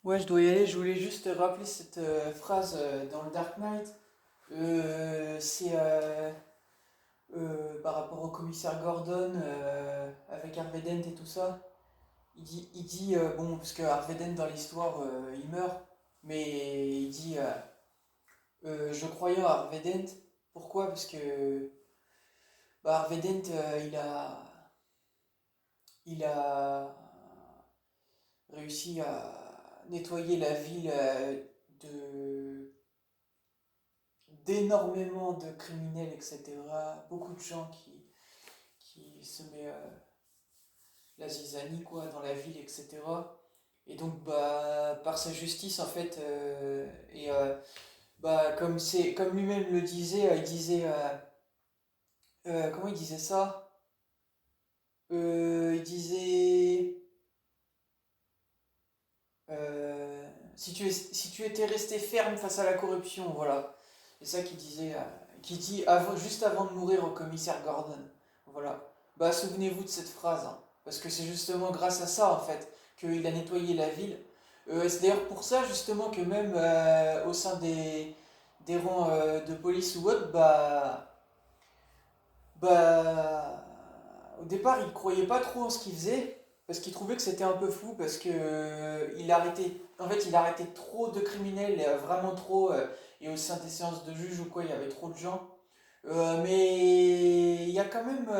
Ouais, je dois y aller. Je voulais juste rappeler cette phrase dans le Dark Knight. C'est par rapport au commissaire Gordon avec Harvey Dent et tout ça. Il dit bon, parce que Harvey Dent dans l'histoire il meurt, mais il dit je croyais à Harvey Dent. Pourquoi? Parce que Harvey Dent il a réussi à nettoyer la ville de d'énormément de criminels, etc. Beaucoup de gens qui se met la zizanie quoi, dans la ville, etc. Et donc, par sa justice, en fait, comme lui-même le disait, il disait, comment il disait ça? Il disait, si tu étais resté ferme face à la corruption, voilà. C'est ça qu'il disait, qu'il dit juste avant de mourir au commissaire Gordon. Voilà. Souvenez-vous de cette phrase, hein, parce que c'est justement grâce à ça, en fait, qu'il a nettoyé la ville. Et c'est d'ailleurs pour ça, justement, que même au sein des rangs de police ou autre, au départ, il croyait pas trop en ce qu'il faisait, parce qu'il trouvait que c'était un peu fou, parce que il arrêtait trop de criminels, vraiment trop, et au sein des séances de juges ou quoi, il y avait trop de gens. Mais il y a quand même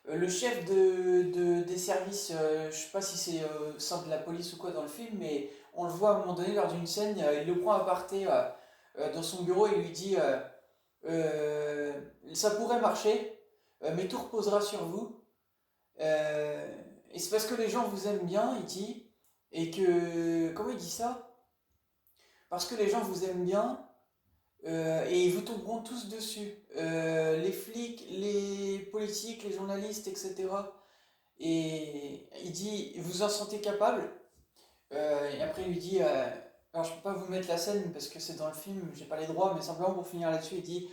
le chef des services, je sais pas si c'est au sein de la police ou quoi dans le film, mais on le voit à un moment donné lors d'une scène, il le prend à parté dans son bureau et lui dit euh, ça pourrait marcher, mais tout reposera sur vous. Euh, et c'est parce que les gens vous aiment bien, il dit, et que. Comment il dit ça? Parce que les gens vous aiment bien, et ils vous tomberont tous dessus. Les flics, les politiques, les journalistes, etc. Et il dit, vous en sentez capable? Et après, il lui dit, alors je peux pas vous mettre la scène parce que c'est dans le film, j'ai pas les droits, mais simplement pour finir là-dessus, il dit,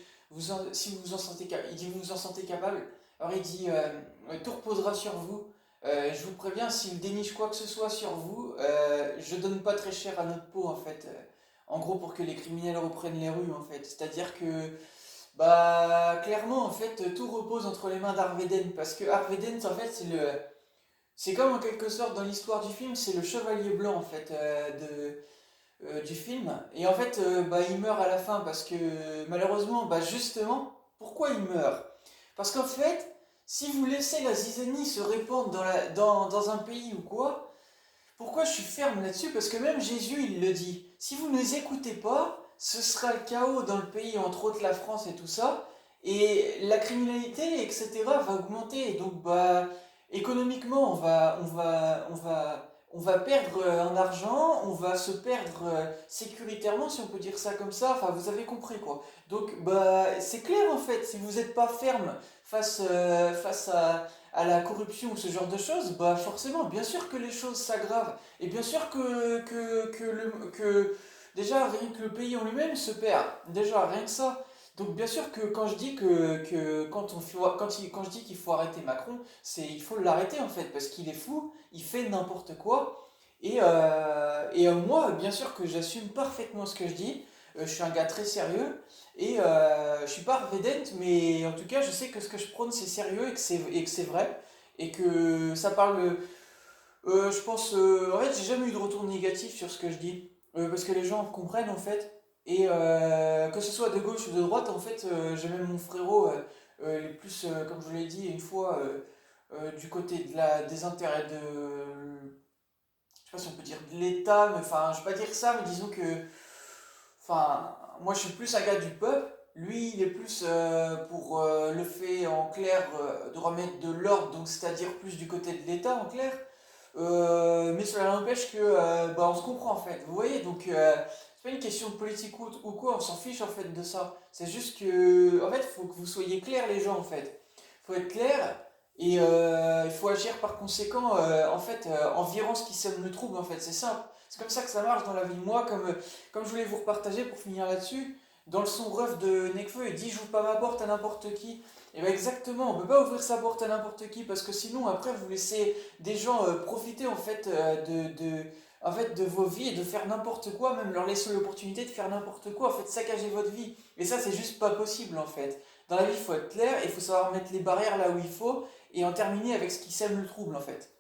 si vous vous en sentez capable, il dit, vous vous en sentez capable? Alors il dit, tout reposera sur vous. Je vous préviens, s'il déniche quoi que ce soit sur vous, je donne pas très cher à notre peau en fait. En gros, pour que les criminels reprennent les rues en fait. C'est-à-dire que clairement, en fait, tout repose entre les mains d'Harvey Dent. Parce que Harvey Dent, en fait, c'est comme en quelque sorte dans l'histoire du film, c'est le chevalier blanc, en fait, du film. Et en fait, il meurt à la fin parce que malheureusement, justement, pourquoi il meurt? Parce qu'en fait, si vous laissez la zizanie se répandre dans un pays ou quoi, pourquoi je suis ferme là-dessus? Parce que même Jésus, il le dit. Si vous ne les écoutez pas, ce sera le chaos dans le pays, entre autres la France et tout ça. Et la criminalité, etc., va augmenter. Et donc, économiquement, on va perdre en argent, on va se perdre sécuritairement, si on peut dire ça comme ça. Enfin, vous avez compris, quoi. Donc, c'est clair, en fait. Si vous n'êtes pas ferme face à la corruption ou ce genre de choses, forcément, bien sûr que les choses s'aggravent. Et bien sûr que déjà, rien que le pays en lui-même se perd. Déjà, rien que ça. Donc bien sûr que quand je dis que quand je dis qu'il faut arrêter Macron, il faut l'arrêter en fait, parce qu'il est fou, il fait n'importe quoi. Et moi, bien sûr que j'assume parfaitement ce que je dis. Je suis un gars très sérieux. Et je suis pas Arvedent, mais en tout cas, je sais que ce que je prône, c'est sérieux et que c'est vrai. Et que ça parle. Je pense. En fait, j'ai jamais eu de retour négatif sur ce que je dis. Parce que les gens comprennent, en fait. Et que ce soit de gauche ou de droite, en fait, j'ai même mon frérot, il est plus, comme je vous l'ai dit une fois, du côté des intérêts je sais pas si on peut dire de l'État, mais enfin, je vais pas dire ça, mais disons que. Enfin, moi je suis plus un gars du peuple. Lui, il est plus pour le fait en clair de remettre de l'ordre, donc c'est-à-dire plus du côté de l'État en clair. Mais cela n'empêche que on se comprend en fait. Vous voyez, donc c'est pas une question de politique ou quoi, on s'en fiche en fait de ça. C'est juste que, en fait, il faut que vous soyez clairs les gens en fait. Il faut être clair et il faut agir par conséquent en fait en virant ce qui sème le trouble en fait. C'est simple. C'est comme ça que ça marche dans la vie. Moi, comme je voulais vous repartager pour finir là-dessus, dans le son ref de Nekfeu, il dit j'ouvre pas ma porte à n'importe qui. Et bien exactement, on peut pas ouvrir sa porte à n'importe qui parce que sinon après vous laissez des gens profiter en fait en fait, de vos vies et de faire n'importe quoi, même leur laisser l'opportunité de faire n'importe quoi, en fait, saccager votre vie. Et ça, c'est juste pas possible, en fait. Dans la vie, il faut être clair et il faut savoir mettre les barrières là où il faut et en terminer avec ce qui sème le trouble, en fait.